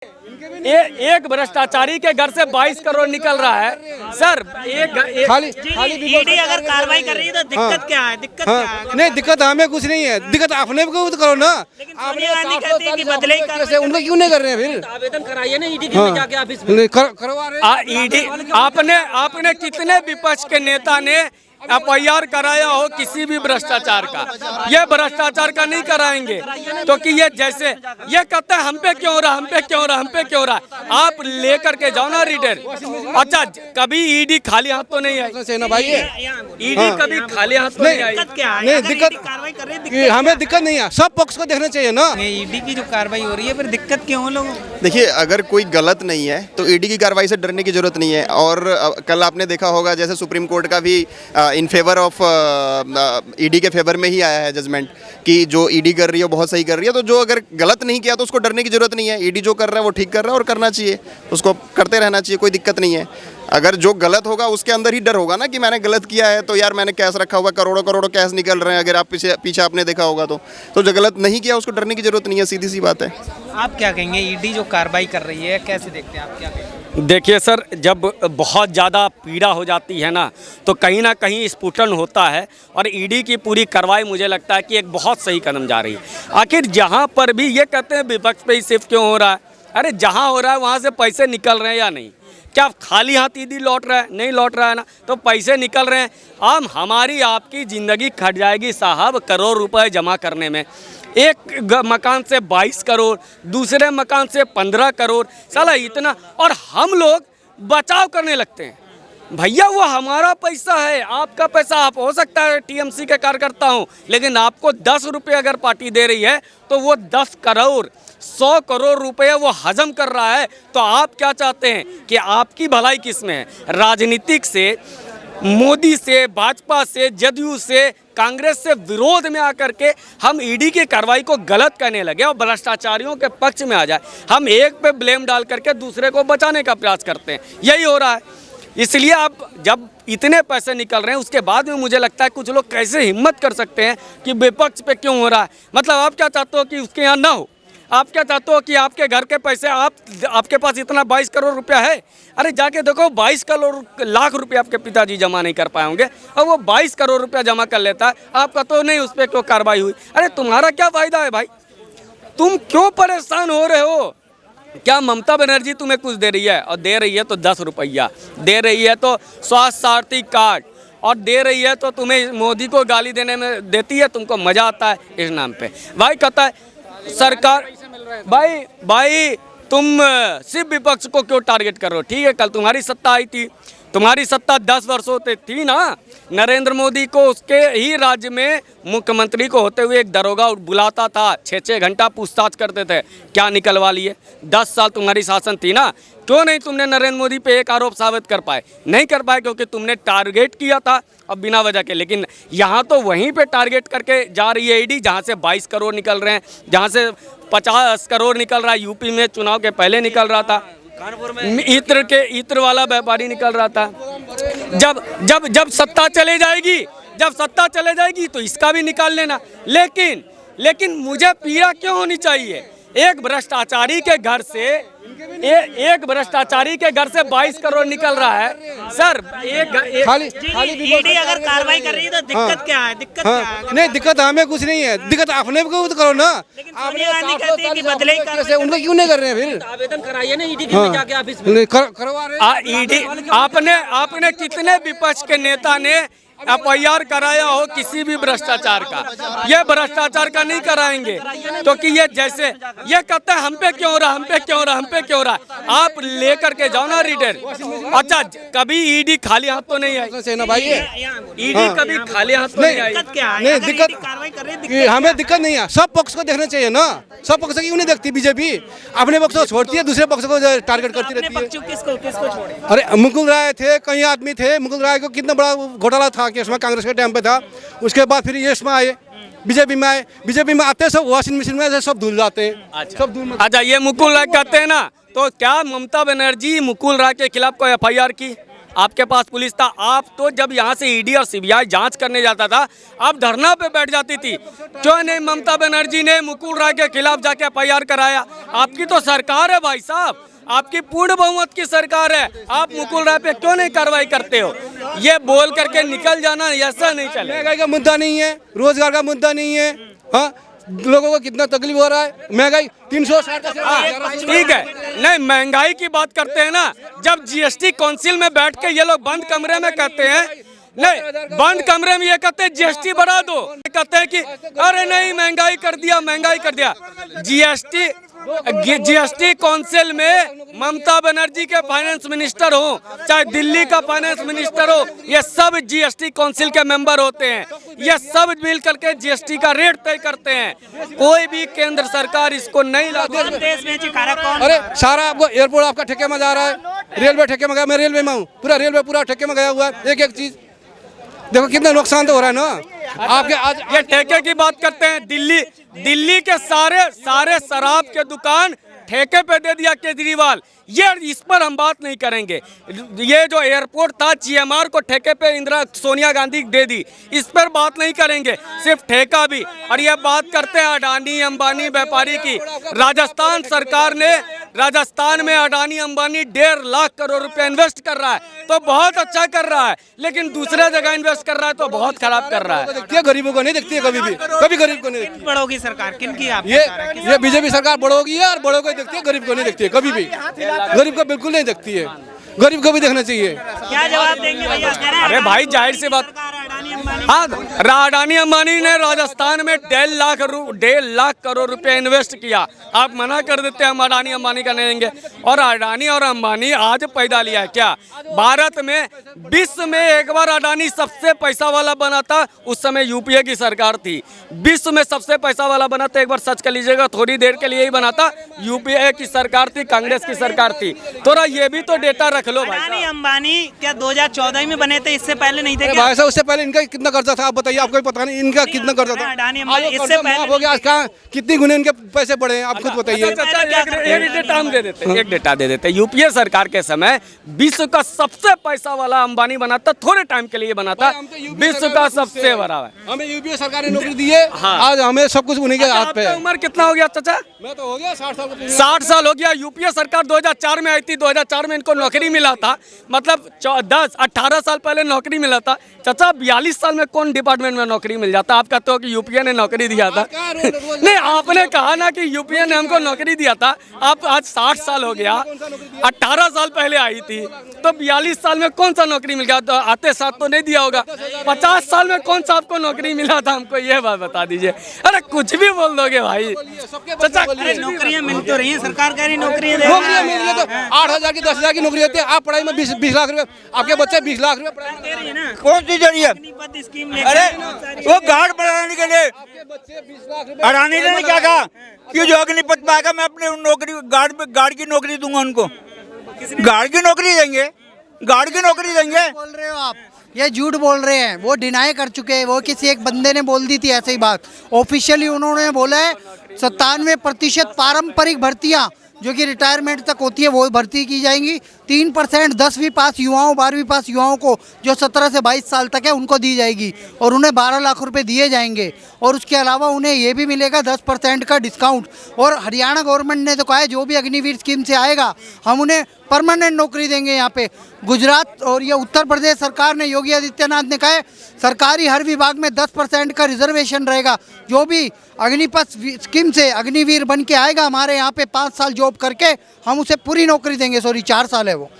एक भ्रष्टाचारी के घर से 22 करोड़ निकल रहा है सर। खाली ईडी अगर कार्रवाई कर रही है तो दिक्कत क्या है? दिक्कत क्या है? नहीं, दिक्कत हमें कुछ नहीं है, दिक्कत अपने को तो करो ना। लेकिन सोनिया गांधी कहती है कि बदले ही कार्रवाई उनका क्यों नहीं कर रहे हैं फिर? आवेदन कराइए ना ईडी के जाके ऑफिस में। नहीं, करवा रहे हैं। ईडी आपने कितने विपक्ष के नेता ने FIR कराया हो किसी भी भ्रष्टाचार का? ये भ्रष्टाचार का नहीं कराएंगे तो कि ये जैसे ये कहते हैं हम पे क्यों हो रहा, हम पे क्यों हो रहा, हम पे क्यों हो रहा। आप लेकर के जाओ ना रिटर्न। अच्छा, कभी ईडी खाली हाथ तो नहीं आई ना भाई, ईडी कभी खाली हाथ तो नहीं आई। दिक्कत क्या है? नहीं, अगर दिक्कत- ईडी कार्रवाई कर रही है, कि हमें दिक्कत नहीं है, सब पक्ष को देखना चाहिए ना। ईडी की जो कार्रवाई हो रही है फिर दिक्कत क्यों हो लोगों को? देखिए, अगर कोई गलत नहीं है तो ईडी की कार्रवाई से डरने की जरूरत नहीं है। और कल आपने देखा होगा जैसे सुप्रीम कोर्ट का भी इन फेवर ऑफ ईडी के फेवर में ही आया है जजमेंट कि जो ईडी कर रही है वो बहुत सही कर रही है। तो जो अगर गलत नहीं किया तो उसको डरने की जरूरत नहीं है। ईडी जो कर रहा है वो ठीक कर रहा है और करना चाहिए, उसको करते रहना चाहिए, कोई दिक्कत नहीं है। अगर जो गलत होगा उसके अंदर ही डर होगा ना कि मैंने गलत किया है तो यार मैंने कैश रखा हुआ, करोड़ों करोड़ों कैश निकल रहे हैं। अगर आप पीछे आपने देखा होगा तो जो गलत नहीं किया उसको डरने की जरूरत नहीं है, सीधी सी बात है। आप क्या कहेंगे? ईडी जो कार्रवाई कर रही है कैसे देखते हैं आप? क्या कहेंगे? देखिए सर, जब बहुत ज़्यादा पीड़ा हो जाती है ना तो कहीं ना कहीं स्फुटन होता है। और ईडी की पूरी कार्रवाई मुझे लगता है कि एक बहुत सही कदम जा रही है। आखिर जहाँ पर भी ये कहते हैं विपक्ष पे ही सिर्फ क्यों हो रहा है, अरे जहाँ हो रहा है वहाँ से पैसे निकल रहे हैं या नहीं? क्या खाली हाथ ईडी लौट रहा है? नहीं लौट रहा है ना, तो पैसे निकल रहे हैं। हमारी आपकी ज़िंदगी खट जाएगी साहब करोड़ रुपए जमा करने में। एक मकान से 22 करोड़, दूसरे मकान से 15 करोड़, साला इतना। और हम लोग बचाव करने लगते हैं। भैया वो हमारा पैसा है, आपका पैसा। आप हो सकता है TMC के कार्यकर्ता हूँ, लेकिन आपको 10 रुपये अगर पार्टी दे रही है तो वो 10 करोड़ 100 करोड़ रुपए वो हजम कर रहा है। तो आप क्या चाहते हैं कि आपकी भलाई किस में है? राजनीतिक से, मोदी से, भाजपा से, जदयू से, कांग्रेस से विरोध में आकर के हम ईडी की कार्रवाई को गलत कहने लगे और भ्रष्टाचारियों के पक्ष में आ जाए। हम एक पे ब्लेम डाल करके दूसरे को बचाने का प्रयास करते हैं, यही हो रहा है। इसलिए अब जब इतने पैसे निकल रहे हैं उसके बाद में मुझे लगता है कुछ लोग कैसे हिम्मत कर सकते हैं कि विपक्ष पे क्यों हो रहा है। मतलब आप क्या चाहते हो कि उसके यहाँ ना हो? आप क्या चाहते हो कि आपके घर के पैसे आपके पास इतना 22 करोड़ रुपया है? अरे जाके देखो, 22 करोड़ लाख रुपए आपके पिताजी जमा नहीं कर पाए होंगे और वो 22 करोड़ रुपया जमा कर लेता है। आपका तो नहीं, उस पर क्यों कार्रवाई हुई? अरे तुम्हारा क्या फायदा है भाई? तुम क्यों परेशान हो रहे हो? क्या ममता बनर्जी तुम्हें कुछ दे रही है? और दे रही है तो 10 रुपया, दे रही है तो स्वास्थ्य सारथी कार्ड, और दे रही है तो तुम्हें मोदी को गाली देने में देती है, तुमको मजा आता है इस नाम पे। भाई कहता है सरकार, भाई तुम सिर्फ विपक्ष को क्यों टारगेट कर रहे हो? ठीक है, कल तुम्हारी सत्ता आई थी, तुम्हारी सत्ता 10 वर्षों से थी ना। नरेंद्र मोदी को उसके ही राज्य में मुख्यमंत्री को होते हुए एक दरोगा बुलाता था, 6-6 घंटा पूछताछ करते थे। क्या निकलवा लिए? 10 साल तुम्हारी शासन थी ना, क्यों नहीं तुमने नरेंद्र मोदी पे एक आरोप साबित कर पाए? नहीं कर पाए क्योंकि तुमने टारगेट किया था अब बिना वजह के। लेकिन यहाँ तो वहीं पे टारगेट करके जा रही है ईडी, जहाँ से 22 करोड़ निकल रहे हैं, जहाँ से 50 करोड़ निकल रहा है। यूपी में चुनाव के पहले निकल रहा था, इत्र वाला व्यापारी निकल रहा था। जब सत्ता चले जाएगी, तो इसका भी निकाल लेना। लेकिन मुझे पीड़ा क्यों होनी चाहिए? एक भ्रष्टाचारी के घर से 22 करोड़ निकल रहा है सर। खाली ईडी अगर कार्रवाई कर रही है तो दिक्कत क्या है? दिक्कत क्या है? नहीं, दिक्कत हमें कुछ नहीं है, दिक्कत अपने को तो करो ना। लेकिन सोनिया गांधी कहती है कि बदले ही कार्रवाई उनका क्यों नहीं कर रहे हैं फिर? आवेदन कराइए ना ईडी के जाके ऑफिस में। नहीं, करवा रहे हैं। ईडी आपने कितने विपक्ष के नेता ने FIR कराया हो किसी भी भ्रष्टाचार का? ये भ्रष्टाचार का नहीं कराएंगे तो कि ये जैसे ये कहते हैं हम पे क्यों हो रहा, हम पे क्यों हो रहा, हम पे क्यों हो रहा। आप लेकर के जाओ ना रिटर्न। अच्छा, कभी ईडी खाली हाथ तो नहीं आई ना भाई, ईडी कभी खाली हाथ तो नहीं आई। दिक्कत क्या है? नहीं, अगर दिक्कत- ईडी कार्रवाई कर रही है, कि हमें दिक्कत नहीं है, सब पक्ष को देखना चाहिए ना। सब पक्ष क्यों नहीं देखती बीजेपी? अपने पक्ष को छोड़ती है, दूसरे पक्ष को टारगेट करती अपने रहती है। पक्षों किसको छोड़े? अरे मुकुल राय थे, कई आदमी थे। मुकुल राय को कितना बड़ा घोटाला था कि उसमें कांग्रेस के टाइम पे था। उसके बाद फिर ये इसमें आए, बीजेपी में आए। बीजेपी में आते सब वॉशिंग मशीन में सब धुल जाते हैं। सब धुल। अच्छा, ये मुकुल राय कहते हैं ना, तो क्या ममता बनर्जी मुकुल राय के खिलाफ कोई FIR की? आपके पास पुलिस था। आप तो जब यहाँ से ईडी और सीबीआई जांच करने जाता था, आप धरना पे बैठ जाती थी। क्यों नहीं ममता बनर्जी ने मुकुल राय के खिलाफ जाके एफआईआर कराया? आपकी तो सरकार है भाई साहब, आपकी पूर्ण बहुमत की सरकार है, आप मुकुल राय पे क्यों नहीं कार्रवाई करते हो? ये बोल करके निकल जाना ऐसा नहीं चले। महंगाई का मुद्दा नहीं है, रोजगार का मुद्दा नहीं है। हाँ, लोगों को कितना तकलीफ हो रहा है, महंगाई 360। ठीक है, नहीं महंगाई की बात करते हैं ना, जब जीएसटी काउंसिल में बैठ के ये लोग बंद कमरे में कहते हैं, नहीं बंद कमरे में ये कहते हैं जीएसटी बढ़ा दो, कहते हैं कि अरे नहीं महंगाई कर दिया, महंगाई कर दिया। जीएसटी काउंसिल में ममता बनर्जी के फाइनेंस मिनिस्टर हो, चाहे दिल्ली का फाइनेंस मिनिस्टर हो, ये सब जीएसटी काउंसिल के मेंबर होते हैं। ये सब मिल करके जीएसटी का रेट तय करते हैं। कोई भी केंद्र सरकार इसको नहीं लाती। देश में चिकारा कौन? अरे सारा आपको एयरपोर्ट आपका ठेके में जा रहा है, रेलवे ठेके में गया, मैं रेलवे में हूँ, पूरा रेलवे पूरा ठेके में गया हुआ है। एक एक चीज देखो कितना नुकसान तो हो रहा है ना आपके। आज ये ठेके की बात करते हैं, दिल्ली के सारे शराब के दुकान ठेके पे दे दिया केजरीवाल। ये इस पर हम बात नहीं करेंगे। ये जो एयरपोर्ट था जीएमआर को ठेके पे सोनिया गांधी दे दी, इस पर बात नहीं करेंगे, सिर्फ ठेका भी। और ये बात करते हैं अडानी अंबानी व्यापारी की। राजस्थान सरकार ने राजस्थान में अडानी अंबानी 1.5 लाख करोड़ रुपए इन्वेस्ट कर रहा है, तो बहुत अच्छा कर रहा है, लेकिन दूसरे जगह इन्वेस्ट कर रहा है तो बहुत खराब कर रहा है। देखती है गरीबों को नहीं देखती है, कभी भी कभी गरीब को नहीं देखती। बढ़ोगी सरकार किनकी? आप ये बीजेपी सरकार बढ़ोगी है और बड़ों को देखती है, गरीब को नहीं देखती है कभी भी। गरीब को बिल्कुल नहीं देखती है, गरीब को भी देखना चाहिए। क्या जवाब देंगे भैया? अरे भाई जाहिर सी बात, हाँ अडानी अंबानी ने राजस्थान में 1.5 लाख करोड़ रुपए इन्वेस्ट किया। आप मना कर देते हैं हम अडानी अंबानी का नहीं देंगे। और अडानी और अंबानी आज पैदा लिया है क्या? भारत में विश्व में एक बार अडानी सबसे पैसा वाला बना था, उस समय यूपीए की सरकार थी। विश्व में सबसे पैसा वाला बना था, एक बार सर्च कर लीजिएगा, थोड़ी देर के लिए ही बना था, यूपीए की सरकार थी, कांग्रेस की सरकार थी। थोड़ा ये भी तो डेटा रख लो भाई। अडानी अंबानी क्या 2014 में बने थे? इससे पहले नहीं थे क्या? भाई साहब उससे पहले इनका कितना कर्जा था आप बताइए, आपको भी पता नहीं इनका कितना कर्जा था। अडानी अंबानी इससे पहले हो गया, आज कहाँ कितनी गुने इनके पैसे बढ़े हैं आप खुद बताइए। एक डेटा हम दे देते हैं, एक डेटा दे देते हैं। यूपीए सरकार के समय विश्व का सबसे पैसा वाला अंबानी बना था, थोड़े टाइम के लिए बना था, विश्व का सबसे बड़ा है। हमें यूपीए सरकार ने नौकरी दी है, आज हमें सब कुछ उन्हीं के हाथ पे है। उम्र कितना हो गया चाचा? मैं तो हो गया 60 साल। 60 साल हो गया। यूपीए सरकार 2004 में आई थी, 2004 में इनको नौकरी मिला था, मतलब 18 साल पहले नौकरी मिला था। चाचा 42 साल में कौन डिपार्टमेंट में नौकरी मिल जाता? आप कहते हो कि यूपीए ने नौकरी दिया था। नहीं, आपने कहा ना कि यूपीए ने हमको नौकरी दिया था। आप आज 60 साल हो गया, 18 साल पहले आई थी, तो 42 साल में कौन सा नौकरी मिल गया? तो आते साथ तो नहीं दिया होगा। 50 साल में कौन सा आपको नौकरी मिला था? हमको ये बात बता दीजिए। अरे कुछ भी बोल दोगे भाई। चाचा नौकरियां मिल तो रही है, सरकार कह रही नौकरियां दे नौकरियां मिल रही है तो 8,000 की 10,000 की नौकरी होती है। आप पढ़ाई में 20 लाख रुपए, आपके बच्चे 20 लाख रुपए पढ़ाई दे रही है ना। कौन सी जरिए? अग्निपथ स्कीम अरे वो गार्ड बढ़ाने के लिए अडानी ने क्या कहा कि जो अग्निपथ में आएगा मैं अपने नौकरी गार्ड की नौकरी दूंगा उनको। गार्ड की नौकरी देंगे, गार्ड की नौकरी देंगे। बोल रहे हो आप, ये झूठ बोल रहे हैं। वो डिनाई कर चुके हैं, वो किसी एक बंदे ने बोल दी थी ऐसे ही बात। ऑफिशियली उन्होंने बोला है 97% पारंपरिक भर्तियां जो कि रिटायरमेंट तक होती है वो भर्ती की जाएंगी। 3% 10वीं पास युवाओं 12वीं पास युवाओं को जो 17 से 22 साल तक है उनको दी जाएगी और उन्हें 12 लाख रुपए दिए जाएंगे। और उसके अलावा उन्हें ये भी मिलेगा 10% का डिस्काउंट। और हरियाणा गवर्नमेंट ने तो कहा है जो भी अग्निवीर स्कीम से आएगा हम उन्हें परमानेंट नौकरी देंगे यहाँ पे। गुजरात और ये उत्तर प्रदेश सरकार ने, योगी आदित्यनाथ ने कहा है सरकारी हर विभाग में 10% का रिजर्वेशन रहेगा। जो भी अग्निपथ स्कीम से अग्निवीर बन के आएगा हमारे यहाँ पे 5 साल जॉब करके हम उसे पूरी नौकरी देंगे। सॉरी 4 साल है वो।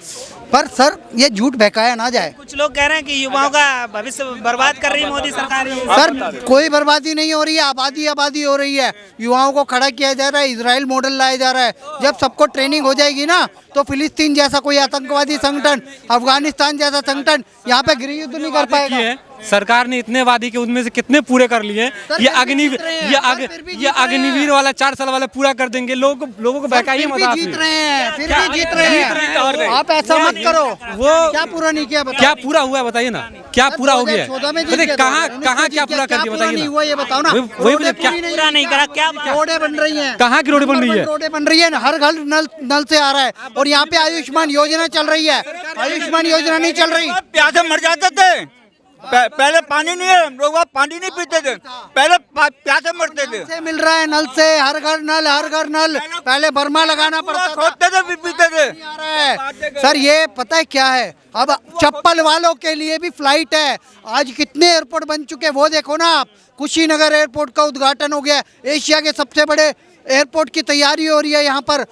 पर सर ये झूठ बहकाया ना जाए। कुछ लोग कह रहे हैं कि युवाओं का भविष्य बर्बाद कर रही है मोदी सरकार। सर कोई बर्बादी नहीं हो रही है, आबादी हो रही है। युवाओं को खड़ा किया जा रहा है, इजराइल मॉडल लाया जा रहा है। जब सबको ट्रेनिंग हो जाएगी ना तो फिलिस्तीन जैसा कोई आतंकवादी संगठन, अफगानिस्तान जैसा संगठन यहाँ पे गृह युद्ध नहीं कर पाएगा। सरकार ने इतने वादे के उनमें से कितने पूरे कर लिए हैं? सर, ये फिर भी अग्निवीर जीत रहे हैं, ये सर, अग फिर भी ये जीत रहे अग्निवीर हैं। वाला 4 साल वाला पूरा कर देंगे। लोगों को बहकाइए फिर मत भी आप जीत ये। रहे हैं, फिर भी जीत रहे जीत रहे हैं। हैं। आप ऐसा मत करो। वो क्या पूरा नहीं किया बताओ। क्या पूरा हुआ है बताइए ना, क्या पूरा हो गया है? 2014 में जीत बताइए गए, कहाँ 2019 कहाँ में क्या जीत पूरा गए, कर दिया पूरा बताइए नहीं ना। हुआ ये बताओ ना। वही रोडें क्या पूरी पूरा नहीं करा, क्या बात? रोडें बन रही हैं। कहाँ की रोड बन रही है? रोडें बन रही है, हर घर नल से आ रहा है। और यहाँ पे आयुष्मान योजना चल रही है, आयुष्मान योजना नहीं चल रही। प्यासे मर जाते थे। पहले पानी नहीं है, लोग वहाँ पानी नहीं पीते थे, पहले प्यासे मरते थे। से मिल रहा है नल से, हर घर नल, हर घर नल। पहले बर्मा लगाना पड़ता था, खोदते थे फिर पीते थे। आ रहा है। सर ये पता है क्या है, अब चप्पल वालों के लिए भी फ्लाइट है। आज कितने एयरपोर्ट बन चुके हैं वो देखो ना आप। कुशीनगर एयरपोर्ट का उद्घाटन हो गया, एशिया के सबसे बड़े एयरपोर्ट की तैयारी हो रही है यहाँ पर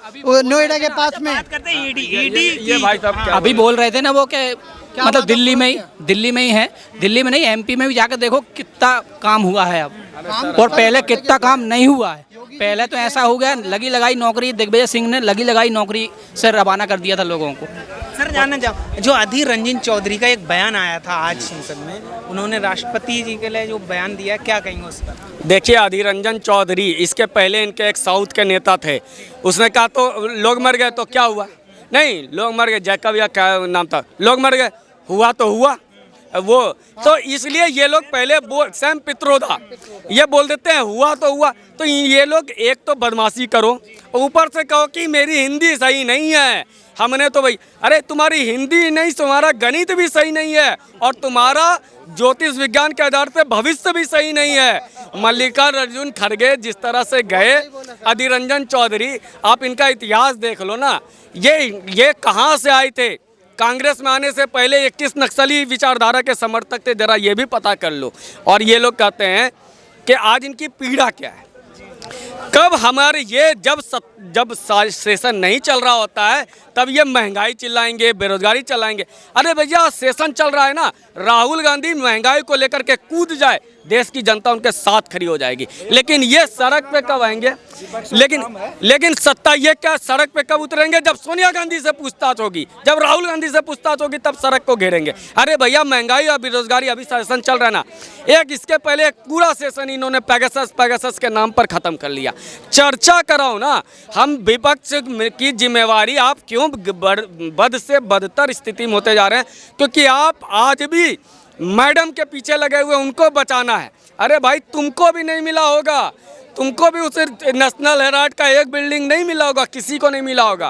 नोएडा के पास में। बात करते हैं ईडी ये भाई साहब क्या अभी बोल रहे थे ना वो के मतलब दिल्ली में ही है, दिल्ली में नहीं एमपी में भी जाकर देखो कितना काम हुआ है अब, और पहले कितना काम नहीं हुआ है। पहले तो ऐसा हो गया, लगी लगाई नौकरी, दिग्विजय सिंह ने लगी लगाई नौकरी से रवाना कर दिया था लोगों को। सर जानना चाहो, जो अधीर रंजन चौधरी का एक बयान आया था आज संसद में, उन्होंने राष्ट्रपति जी के लिए जो बयान दिया, क्या कहेंगे उस पर? देखिए, अधीर रंजन चौधरी, इसके पहले इनके एक साउथ के नेता थे, उसने कहा तो लोग मर गए तो क्या हुआ? नहीं, लोग मर गए, जैकब या क्या नाम था, लोग मर गए, हुआ तो हुआ वो। तो इसलिए ये लोग पहले सैम पित्रोदा ये बोल देते हैं हुआ तो हुआ। तो ये लोग एक तो बदमाशी करो, ऊपर से कहो कि मेरी हिंदी सही नहीं है। हमने तो भाई, अरे तुम्हारी हिंदी नहीं, तुम्हारा गणित भी सही नहीं है, और तुम्हारा ज्योतिष विज्ञान के आधार से भविष्य भी सही नहीं है। मल्लिकार्जुन खड़गे जिस तरह से गए, अधीर रंजन चौधरी, आप इनका इतिहास देख लो ना। ये कहाँ से आए थे? कांग्रेस में आने से पहले 21 नक्सली विचारधारा के समर्थक थे, जरा ये भी पता कर लो। और ये लोग कहते हैं कि आज इनकी पीड़ा क्या है। कब हमारे ये जब सेशन नहीं चल रहा होता है तब ये महंगाई चिल्लाएंगे, बेरोजगारी चलाएंगे। अरे भैया, सेशन चल रहा है ना, राहुल गांधी महंगाई को लेकर के कूद जाए, देश की जनता उनके साथ खड़ी हो जाएगी। लेकिन ये सड़क पे कब आएंगे? लेकिन सत्ता ये क्या, सड़क पे कब उतरेंगे? जब सोनिया गांधी से पूछताछ होगी, जब राहुल गांधी से पूछताछ होगी, तब सड़क को घेरेंगे। अरे भैया, महंगाई और बेरोजगारी, अभी सेशन चल रहा है ना, एक इसके पहले एक पूरा सेशन इन्होंने पेगासस के नाम पर खत्म कर लिया। चर्चा कराओ ना। हम विपक्ष की जिम्मेवारी, आप क्यों बद से बदतर स्थिति में होते जा रहे हैं? क्योंकि आप आज भी मैडम के पीछे लगे हुए, उनको बचाना है। अरे भाई, तुमको भी नहीं मिला होगा, तुमको भी उस नेशनल हेराल्ड का एक बिल्डिंग नहीं मिला होगा, किसी को नहीं मिला होगा।